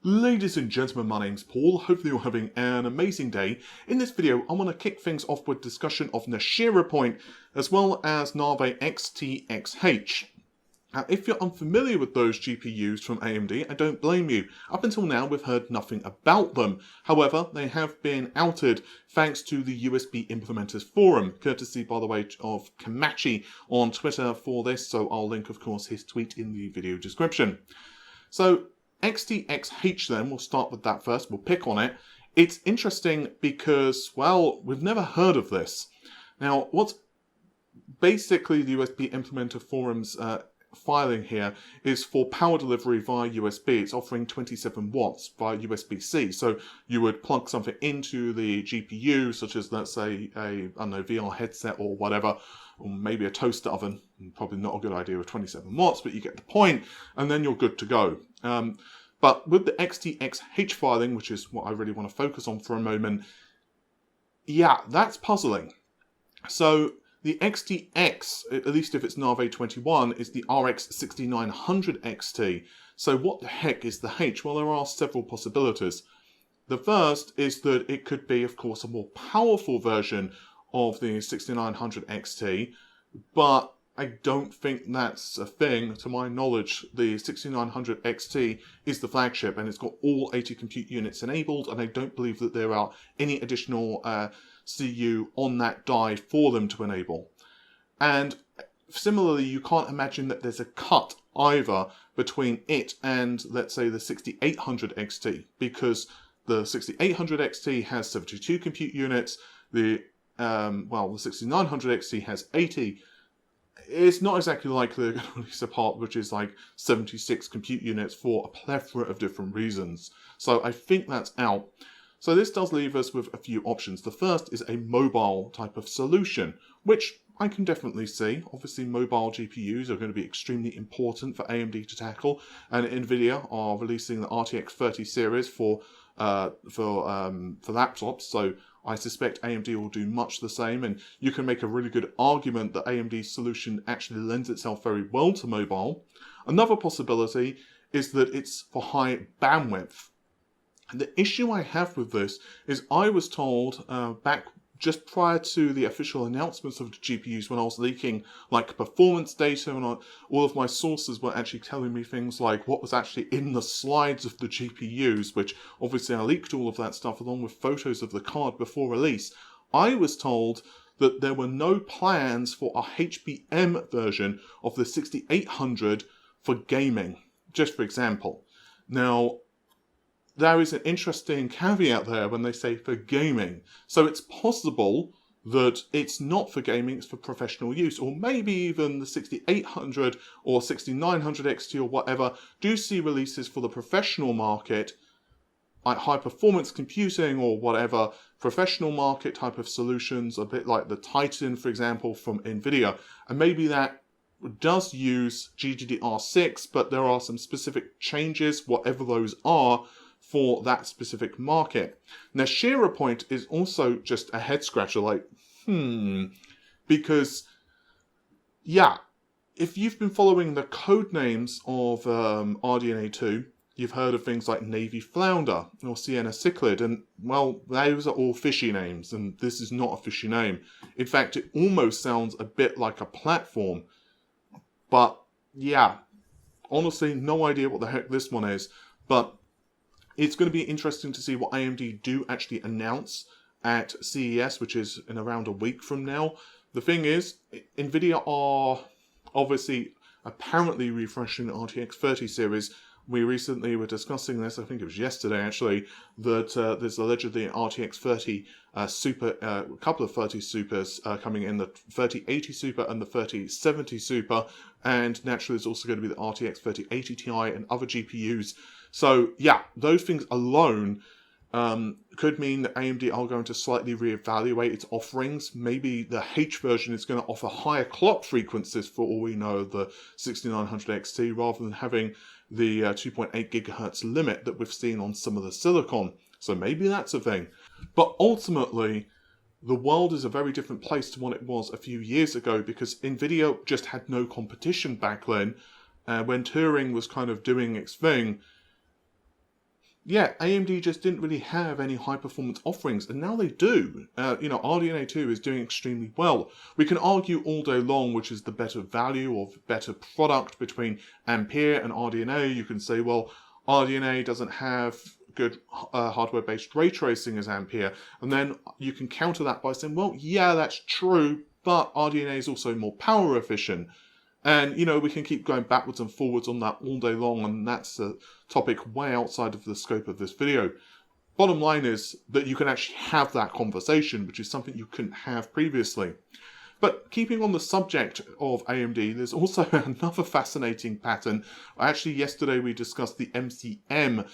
Ladies and gentlemen, my name's Paul. Hopefully you're having an amazing day. In this video, I want to kick things off with discussion of Nashira Point, as well as Nanite XTXH. Now, if you're unfamiliar with those GPUs from AMD, I don't blame you. Up until now, we've heard nothing about them. However, they have been outed thanks to the USB Implementers Forum, courtesy, by the way, of Kamachi on Twitter for this, so I'll link, of course, his tweet in the video description. So, XTXH then, we'll start with that first, we'll pick on it. It's interesting because, well, we've never heard of this. Now, what's basically the USB Implementer Forum's filing here is for power delivery via USB. It's offering 27 watts via USB-C. So you would plug something into the GPU, such as, let's say, I don't know, VR headset or whatever, or maybe a toaster oven. Probably not a good idea with 27 watts, but you get the point, and then you're good to go. But with the XTXH filing, which is what I really want to focus on for a moment, yeah, that's puzzling. So the XTX, at least if it's Nanite 21, is the RX 6900 XT. So what the heck is the H? Well, there are several possibilities. The first is that it could be, of course, a more powerful version of the 6900 XT, but I don't think that's a thing. To my knowledge, the 6900 XT is the flagship and it's got all 80 compute units enabled, and I don't believe that there are any additional CU on that die for them to enable. And similarly, you can't imagine that there's a cut either between it and, let's say, the 6800 XT, because the 6800 XT has 72 compute units, the 6900 XT has 80. It's not exactly like the release part, which is like 76 compute units for a plethora of different reasons. So I think that's out. So this does leave us with a few options. The first is a mobile type of solution, which I can definitely see. Obviously, mobile GPUs are going to be extremely important for AMD to tackle, and Nvidia are releasing the RTX 30 series for laptops. So I suspect AMD will do much the same, and you can make a really good argument that AMD's solution actually lends itself very well to mobile. Another possibility is that it's for high bandwidth. And the issue I have with this is I was told back just prior to the official announcements of the GPUs, when I was leaking like performance data, and all of my sources were actually telling me things like what was actually in the slides of the GPUs, which obviously I leaked all of that stuff along with photos of the card before release. I was told that there were no plans for a HBM version of the 6800 for gaming, just for example. Now, there is an interesting caveat there when they say for gaming. So it's possible that it's not for gaming, it's for professional use, or maybe even the 6800 or 6900 XT or whatever do see releases for the professional market, like high performance computing or whatever, professional market type of solutions, a bit like the Titan, for example, from Nvidia. And maybe that does use GDDR6, but there are some specific changes, whatever those are, for that specific market. Nashira Point is also just a head scratcher, like, because, yeah, if you've been following the code names of RDNA 2, you've heard of things like Navy Flounder or Sienna Cichlid, and, well, those are all fishy names, and this is not a fishy name. In fact, it almost sounds a bit like a platform. But, yeah, honestly, no idea what the heck this one is, but it's going to be interesting to see what AMD do actually announce at CES, which is in around a week from now. The thing is, Nvidia are obviously apparently refreshing the RTX 30 series. We recently were discussing this, I think it was yesterday actually, that there's allegedly an RTX 30 Super, a couple of 30 Supers coming in, the 3080 Super and the 3070 Super, and naturally there's also going to be the RTX 3080 Ti and other GPUs. So yeah, those things alone could mean that AMD are going to slightly reevaluate its offerings. Maybe the H version is going to offer higher clock frequencies for all we know, the 6900 XT, rather than having the 2.8 gigahertz limit that we've seen on some of the silicon. So maybe that's a thing. But ultimately, the world is a very different place to what it was a few years ago, because Nvidia just had no competition back then. When Turing was kind of doing its thing, yeah, AMD just didn't really have any high-performance offerings, and now they do. RDNA 2 is doing extremely well. We can argue all day long which is the better value or better product between Ampere and RDNA. You can say, well, RDNA doesn't have good hardware-based ray tracing as Ampere, and then you can counter that by saying, well, yeah, that's true, but RDNA is also more power efficient. And, we can keep going backwards and forwards on that all day long, and that's a topic way outside of the scope of this video. Bottom line is that you can actually have that conversation, which is something you couldn't have previously. But keeping on the subject of AMD, there's also another fascinating patent. Actually, yesterday we discussed the MCM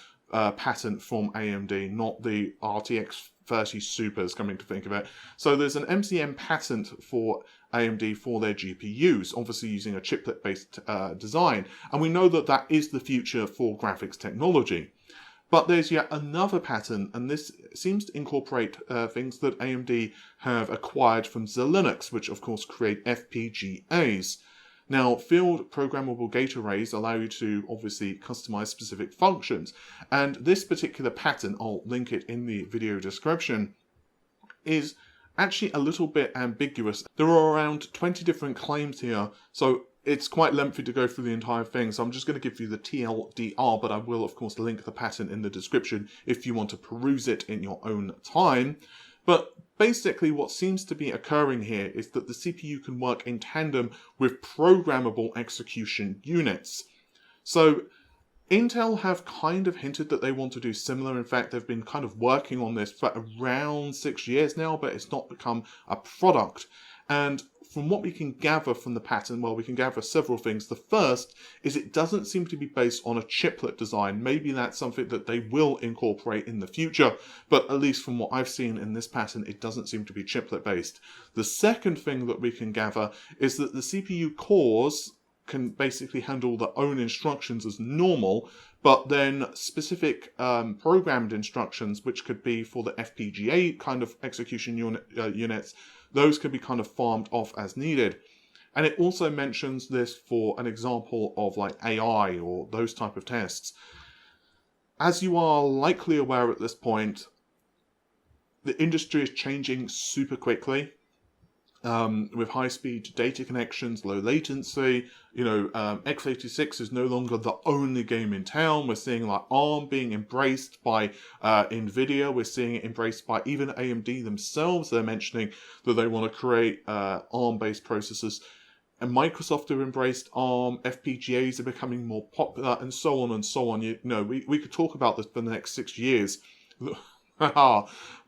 patent from AMD, not the RTX 30 Supers, coming to think of it. So there's an MCM patent for AMD for their GPUs, obviously using a chiplet-based design. And we know that that is the future for graphics technology. But there's yet another patent, and this seems to incorporate things that AMD have acquired from Xilinx, which of course create FPGAs. Now, field programmable gate arrays allow you to obviously customize specific functions, and this particular patent, I'll link it in the video description, is actually a little bit ambiguous. There are around 20 different claims here, so it's quite lengthy to go through the entire thing, so I'm just going to give you the TLDR, but I will of course link the patent in the description if you want to peruse it in your own time. But basically what seems to be occurring here is that the CPU can work in tandem with programmable execution units. So Intel have kind of hinted that they want to do similar. In fact, they've been kind of working on this for around 6 years now, but it's not become a product. And from what we can gather from the patent, well, we can gather several things. The first is it doesn't seem to be based on a chiplet design. Maybe that's something that they will incorporate in the future, but at least from what I've seen in this patent, it doesn't seem to be chiplet based. The second thing that we can gather is that the CPU cores can basically handle their own instructions as normal, but then specific programmed instructions, which could be for the FPGA kind of execution units, those could be kind of farmed off as needed. And it also mentions this for an example of like AI or those type of tests. As you are likely aware at this point, the industry is changing super quickly. With high-speed data connections, low latency, x86 is no longer the only game in town. We're seeing like ARM being embraced by NVIDIA. We're seeing it embraced by even AMD themselves. They're mentioning that they want to create ARM-based processors. And Microsoft have embraced ARM, FPGAs are becoming more popular, and so on and so on. We could talk about this for the next 6 years, let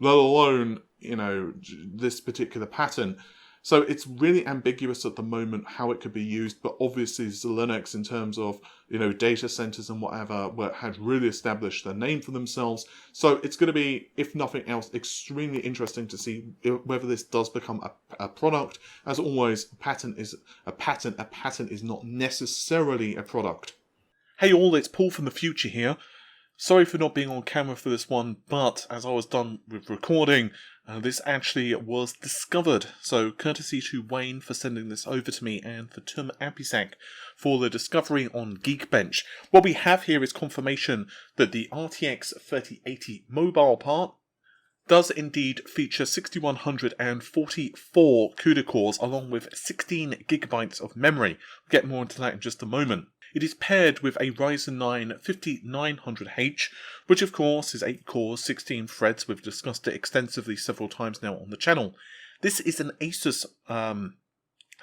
alone, this particular patent. So it's really ambiguous at the moment how it could be used, but obviously Xilinx, in terms of, data centers and whatever, had really established their name for themselves. So it's going to be, if nothing else, extremely interesting to see whether this does become a product. As always, a patent is not necessarily a product. Hey all, it's Paul from the future here. Sorry for not being on camera for this one, but as I was done with recording, this actually was discovered. So courtesy to Wayne for sending this over to me, and for Tim Apisak for the discovery on Geekbench. What we have here is confirmation that the RTX 3080 mobile part does indeed feature 6144 CUDA cores along with 16 gigabytes of memory. We'll get more into that in just a moment. It is paired with a Ryzen 9 5900H, which of course is 8 cores, 16 threads. We've discussed it extensively several times now on the channel. This is an Asus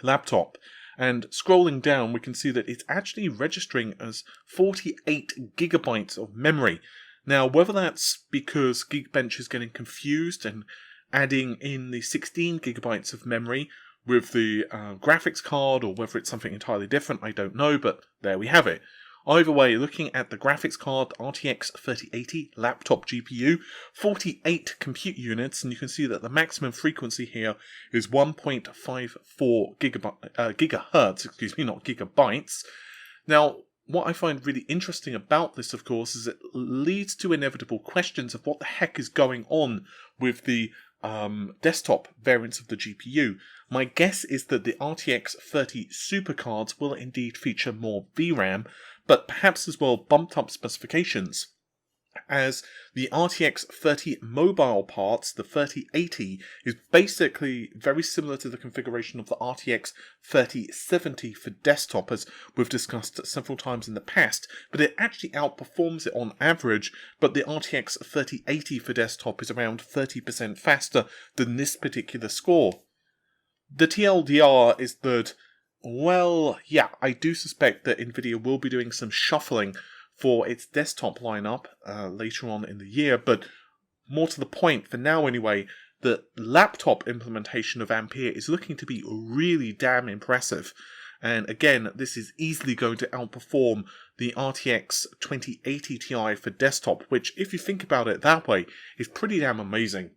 laptop, and scrolling down we can see that it's actually registering as 48 gigabytes of memory. Now, whether that's because Geekbench is getting confused and adding in the 16 gigabytes of memory with the graphics card, or whether it's something entirely different, I don't know, but there we have it. Either way, looking at the graphics card, RTX 3080 laptop GPU, 48 compute units, and you can see that the maximum frequency here is 1.54 gigahertz, not gigabytes. Now, what I find really interesting about this, of course, is it leads to inevitable questions of what the heck is going on with the desktop variants of the GPU. My guess is that the RTX 30 supercards will indeed feature more VRAM, but perhaps as well bumped up specifications. as the RTX 30 mobile parts, the 3080, is basically very similar to the configuration of the RTX 3070 for desktop, as we've discussed several times in the past, but it actually outperforms it on average, but the RTX 3080 for desktop is around 30% faster than this particular score. The TLDR is that, well, yeah, I do suspect that Nvidia will be doing some shuffling for its desktop lineup later on in the year, but more to the point, for now anyway, the laptop implementation of Ampere is looking to be really damn impressive. And again, this is easily going to outperform the RTX 2080 Ti for desktop, which, if you think about it that way, is pretty damn amazing.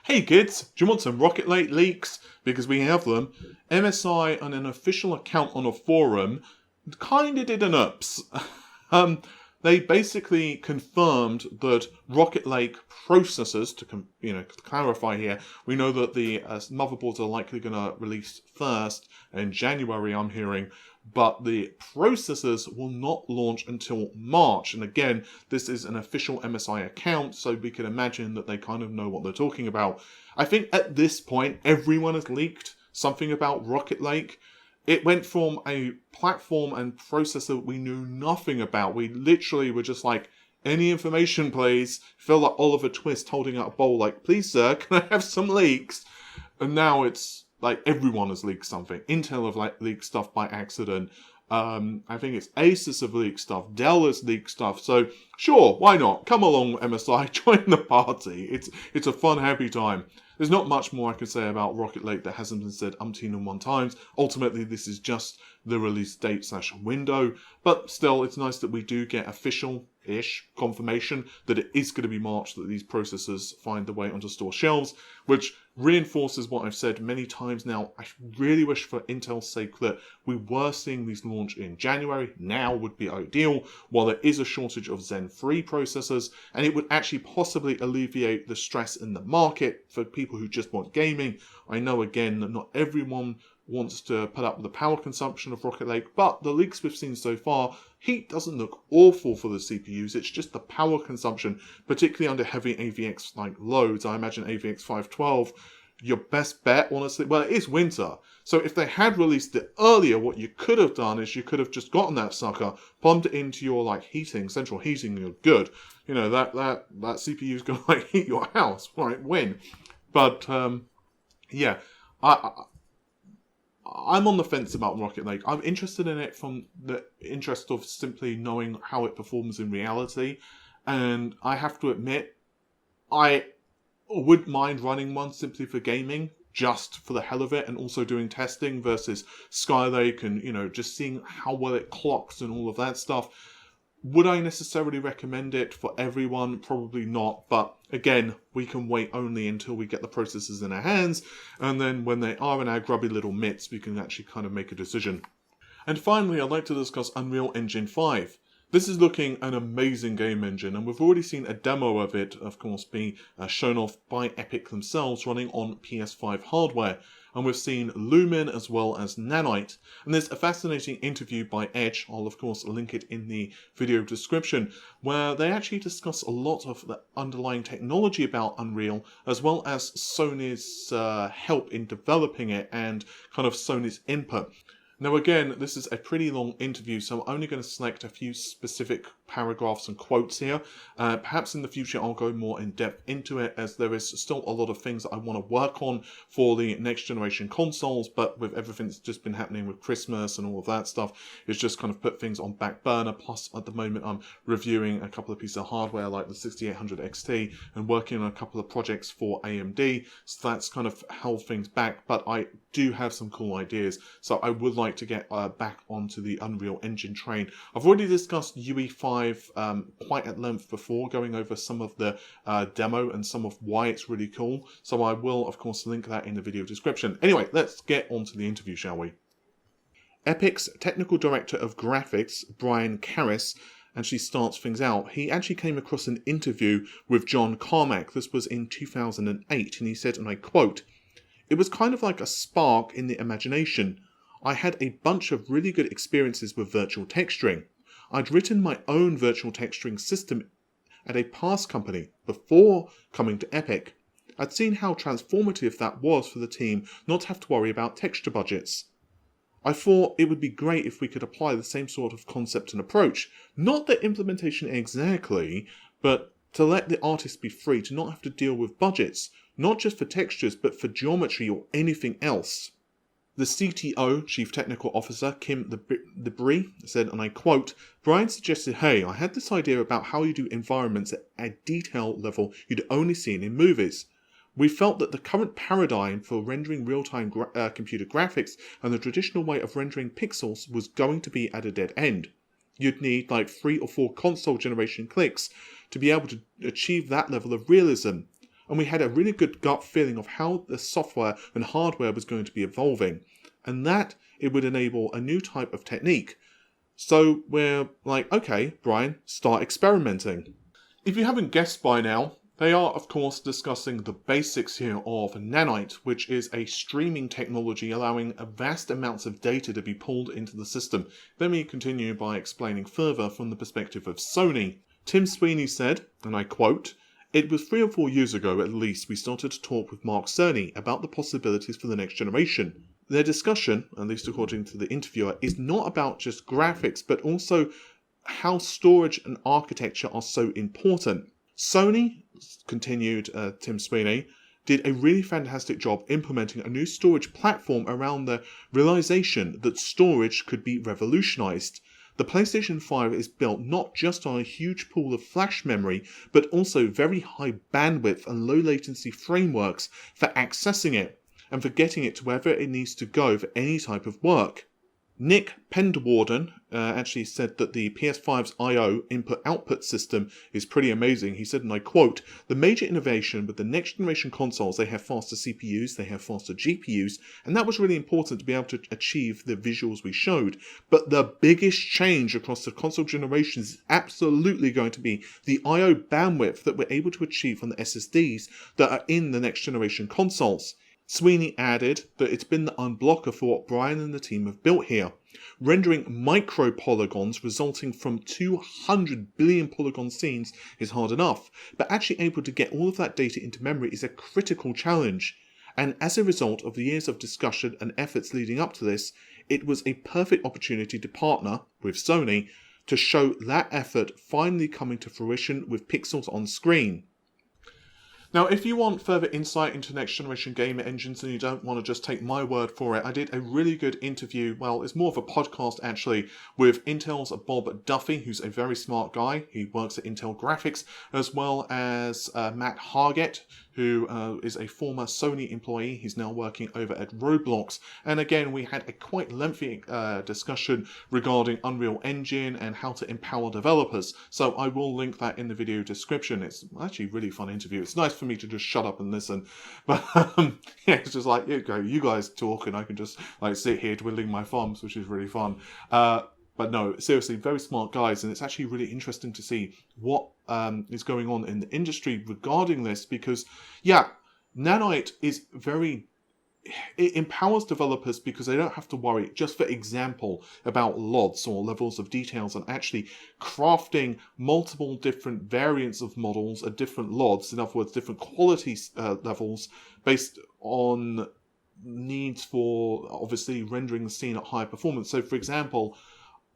Hey kids, do you want some Rocket Lake leaks? Because we have them. MSI on an official account on a forum kinda did an ups. They basically confirmed that Rocket Lake processors, to clarify here, we know that the motherboards are likely going to release first in January, I'm hearing, but the processors will not launch until March. And again, this is an official MSI account, so we can imagine that they kind of know what they're talking about. I think at this point, everyone has leaked something about Rocket Lake. It went from a platform and processor we knew nothing about. We literally were just like, any information please. Feel like Oliver Twist holding out a bowl like, please sir, can I have some leaks? And now it's like everyone has leaked something. Intel have leaked stuff by accident. I think it's Asus have leaked stuff. Dell has leaked stuff. So sure, why not? Come along MSI, join the party. It's a fun, happy time. There's not much more I could say about Rocket Lake that hasn't been said umpteen and one times. Ultimately, this is just the release date / window. But still, it's nice that we do get official-ish confirmation that it is going to be March that these processors find their way onto store shelves, which reinforces what I've said many times now. I really wish for Intel's sake that we were seeing these launch in January. Now would be ideal, while there is a shortage of Zen 3 processors, and it would actually possibly alleviate the stress in the market for people who just want gaming. I know again that not everyone wants to put up with the power consumption of Rocket Lake, but the leaks we've seen so far, heat doesn't look awful for the CPUs, it's just the power consumption, particularly under heavy AVX like loads. I imagine AVX 512, your best bet, honestly, well, it is winter, so if they had released it earlier, what you could have done is you could have just gotten that sucker, plumbed it into your like heating, central heating, and you're good. You know, that CPU is going to like heat your house, right, win. But, yeah, I'm on the fence about Rocket Lake. I'm interested in it from the interest of simply knowing how it performs in reality. And I have to admit, I wouldn't mind running one simply for gaming, just for the hell of it, and also doing testing versus Skylake and, you know, just seeing how well it clocks and all of that stuff. Would I necessarily recommend it for everyone? Probably not, but again, we can wait only until we get the processors in our hands, and then when they are in our grubby little mitts, we can actually kind of make a decision. And finally, I'd like to discuss Unreal Engine 5. This is looking an amazing game engine, and we've already seen a demo of it, of course, being shown off by Epic themselves running on PS5 hardware. And we've seen Lumen as well as Nanite. And there's a fascinating interview by Edge, I'll of course link it in the video description, where they actually discuss a lot of the underlying technology about Unreal, as well as Sony's help in developing it and kind of Sony's input. Now again, this is a pretty long interview, so I'm only going to select a few specific paragraphs and quotes here. Perhaps in the future I'll go more in depth into it, as there is still a lot of things that I want to work on for the next generation consoles, but with everything that's just been happening with Christmas and all of that stuff, it's just kind of put things on back burner. Plus at the moment I'm reviewing a couple of pieces of hardware like the 6800 XT and working on a couple of projects for AMD, so that's kind of held things back, but I do have some cool ideas, so I would like to get back onto the Unreal Engine train. I've already discussed UE5 quite at length before, going over some of the demo and some of why it's really cool, so I will of course link that in the video description. Anyway, let's get on to the interview, shall we? Epic's technical director of graphics, Brian Karras, and she starts things out. He actually came across an interview with John Carmack. This was in 2008, and he said, and I quote, "It was kind of like a spark in the imagination. I had a bunch of really good experiences with virtual texturing. I'd written my own virtual texturing system at a past company before coming to Epic. I'd seen how transformative that was for the team not to have to worry about texture budgets. I thought it would be great if we could apply the same sort of concept and approach, not the implementation exactly, but to let the artists be free to not have to deal with budgets, not just for textures but for geometry or anything else. The CTO, Chief Technical Officer, Kim Debris, said, and I quote, "Brian suggested, hey, I had this idea about how you do environments at a detail level you'd only seen in movies. We felt that the current paradigm for rendering real-time computer graphics and the traditional way of rendering pixels was going to be at a dead end. You'd need like 3 or 4 console generation clicks to be able to achieve that level of realism. And we had a really good gut feeling of how the software and hardware was going to be evolving, and that it would enable a new type of technique. So we're like, okay, Brian, start experimenting." If you haven't guessed by now, they are of course discussing the basics here of Nanite, which is a streaming technology allowing vast amounts of data to be pulled into the system. Let me continue by explaining further from the perspective of Sony. Tim Sweeney said, and I quote, "It was 3 or 4 years ago at least we started to talk with Mark Cerny about the possibilities for the next generation. Their discussion, at least according to the interviewer, is not about just graphics but also how storage and architecture are so important. Sony," continued Tim Sweeney, "did a really fantastic job implementing a new storage platform around the realization that storage could be revolutionized. The PlayStation 5 is built not just on a huge pool of flash memory, but also very high bandwidth and low latency frameworks for accessing it, and for getting it to wherever it needs to go for any type of work." Nick Penderwarden actually said that the PS5's I/O input-output system is pretty amazing. He said, and I quote, "The major innovation with the next generation consoles, they have faster CPUs, they have faster GPUs, and that was really important to be able to achieve the visuals we showed. But the biggest change across the console generations is absolutely going to be the I/O bandwidth that we're able to achieve on the SSDs that are in the next generation consoles." Sweeney added that it's been the unblocker for what Brian and the team have built here. Rendering micro polygons resulting from 200 billion polygon scenes is hard enough, but actually able to get all of that data into memory is a critical challenge. And as a result of the years of discussion and efforts leading up to this, it was a perfect opportunity to partner with Sony to show that effort finally coming to fruition with pixels on screen. Now, if you want further insight into next generation gamer engines and you don't want to just take my word for it, I did a really good interview, well, it's more of a podcast actually, with Intel's Bob Duffy, who's a very smart guy. He works at Intel Graphics, as well as Matt Hargett, who is a former Sony employee. He's now working over at Roblox. And again, we had a quite lengthy discussion regarding Unreal Engine and how to empower developers. So I will link that in the video description. It's actually a really fun interview. It's nice for me to just shut up and listen. But yeah, it's just like, you guys talk and I can just like sit here twiddling my thumbs, which is really fun. But no, seriously, very smart guys, and it's actually really interesting to see what is going on in the industry regarding this, because, yeah, Nanite is it empowers developers because they don't have to worry, just for example, about LODS or levels of details, and actually crafting multiple different variants of models at different LODS, in other words, different quality levels based on needs for, obviously, rendering the scene at high performance. So, for example,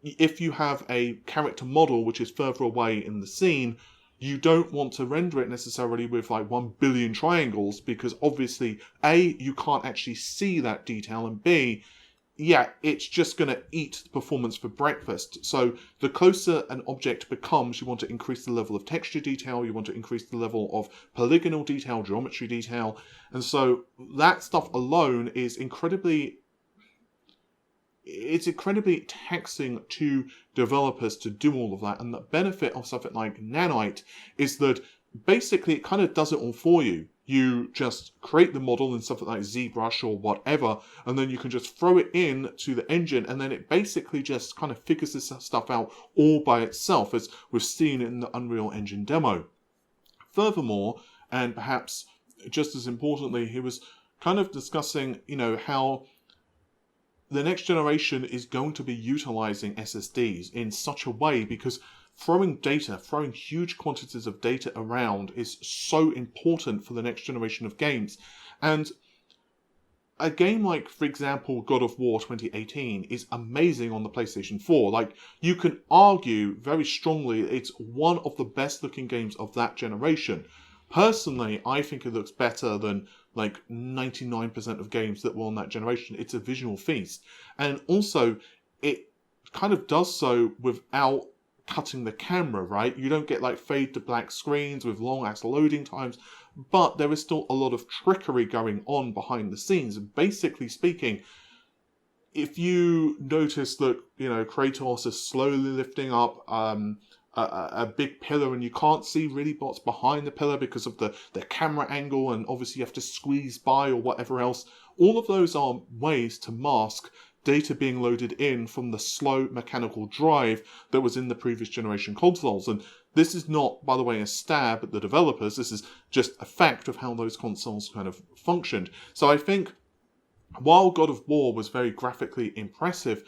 if you have a character model which is further away in the scene, you don't want to render it necessarily with like 1 billion triangles, because obviously, A, you can't actually see that detail, and B, yeah, it's just going to eat performance for breakfast. So the closer an object becomes, you want to increase the level of texture detail, you want to increase the level of polygonal detail, geometry detail, and so that stuff alone is incredibly taxing to developers to do all of that. And the benefit of something like Nanite is that basically it kind of does it all for you. You just create the model in something like ZBrush or whatever, and then you can just throw it in to the engine, and then it basically just kind of figures this stuff out all by itself, as we've seen in the Unreal Engine demo. Furthermore, and perhaps just as importantly, he was kind of discussing, how the next generation is going to be utilizing SSDs in such a way, because throwing huge quantities of data around is so important for the next generation of games. And a game like, for example, God of War 2018 is amazing on the PlayStation 4. Like, you can argue very strongly it's one of the best looking games of that generation. Personally, I think it looks better than like 99% of games that were on that generation. It's a visual feast. And also, it kind of does so without cutting the camera, right? You don't get like fade to black screens with long ass loading times, but there is still a lot of trickery going on behind the scenes. And basically speaking, if you notice that, you know, Kratos is slowly lifting up a big pillar and you can't see really what's behind the pillar because of the camera angle, and obviously you have to squeeze by or whatever else, all of those are ways to mask data being loaded in from the slow mechanical drive that was in the previous generation consoles. And this is not, by the way, a stab at the developers. This is just a fact of how those consoles kind of functioned. So I think while God of War was very graphically impressive,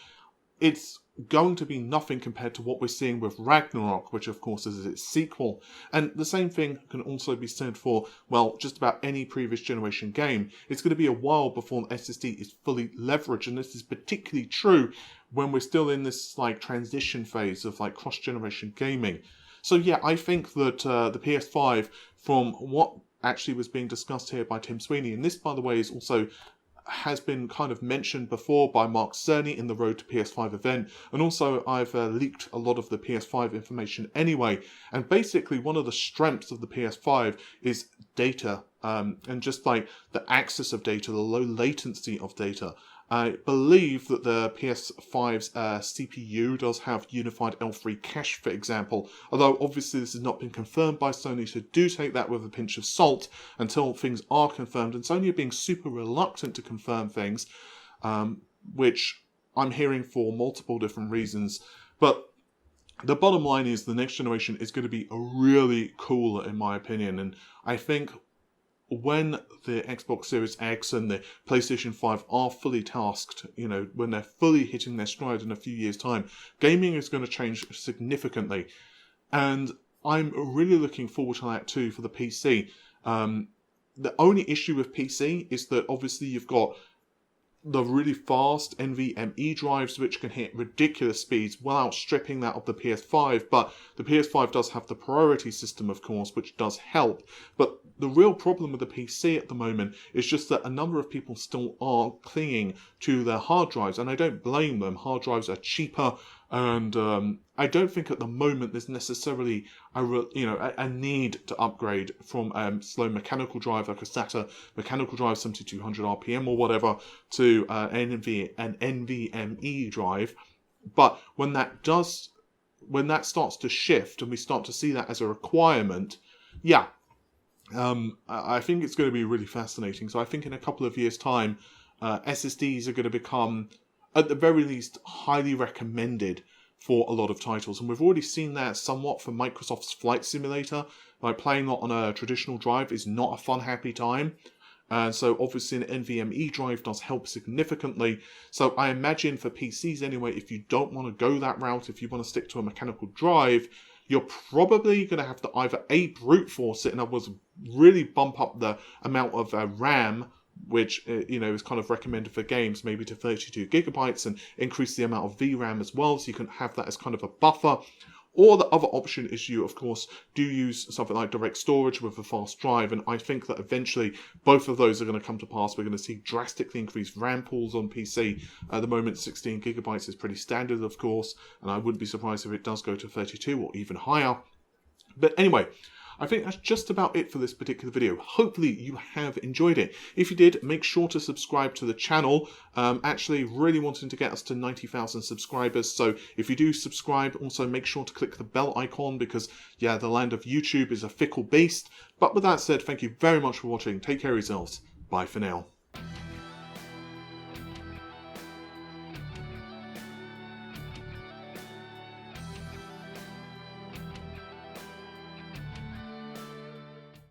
it's going to be nothing compared to what we're seeing with Ragnarok, which of course is its sequel. And the same thing can also be said for, well, just about any previous generation game. It's going to be a while before an SSD is fully leveraged, and this is particularly true when we're still in this like transition phase of like cross-generation gaming. So yeah, I think that the PS5, from what actually was being discussed here by Tim Sweeney, and this, by the way, is also has been kind of mentioned before by Mark Cerny in the Road to PS5 event, and also I've leaked a lot of the PS5 information anyway. And basically one of the strengths of the PS5 is data, and just like the access of data, the low latency of data. I believe that the PS5's CPU does have unified L3 cache, for example, although obviously this has not been confirmed by Sony, so do take that with a pinch of salt until things are confirmed. And Sony are being super reluctant to confirm things, which I'm hearing for multiple different reasons. But the bottom line is the next generation is going to be really cool, in my opinion, and I think when the Xbox Series X and the PlayStation 5 are fully tasked, you know, when they're fully hitting their stride in a few years' time, gaming is going to change significantly. And I'm really looking forward to that too for the PC. The only issue with PC is that obviously you've got the really fast NVMe drives, which can hit ridiculous speeds, well outstripping that of the PS5, but the PS5 does have the priority system, of course, which does help. But the real problem with the PC at the moment is just that a number of people still are clinging to their hard drives, and I don't blame them. Hard drives are cheaper, and I don't think at the moment there's necessarily a need to upgrade from slow mechanical drive like a SATA mechanical drive 7200 RPM or whatever to an NVMe drive. But when that starts to shift and we start to see that as a requirement, yeah, I think it's going to be really fascinating. So I think in a couple of years' time, SSDs are going to become, at the very least, highly recommended for a lot of titles. And we've already seen that somewhat for Microsoft's Flight Simulator. Like, playing that on a traditional drive is not a fun, happy time. So obviously an NVMe drive does help significantly. So I imagine for PCs anyway, if you don't want to go that route, if you want to stick to a mechanical drive, you're probably going to have to either A, brute force it, in other words, really bump up the amount of RAM, which is kind of recommended for games, maybe to 32 gigabytes, and increase the amount of VRAM as well, so you can have that as kind of a buffer. Or the other option is you, of course, do use something like direct storage with a fast drive, and I think that eventually both of those are going to come to pass. We're going to see drastically increased RAM pools on PC. At the moment, 16 gigabytes is pretty standard, of course, and I wouldn't be surprised if it does go to 32 or even higher. But anyway, I think that's just about it for this particular video. Hopefully you have enjoyed it. If you did, make sure to subscribe to the channel. Actually really wanting to get us to 90,000 subscribers. So if you do subscribe, also make sure to click the bell icon, because yeah, the land of YouTube is a fickle beast. But with that said, thank you very much for watching. Take care of yourselves. Bye for now.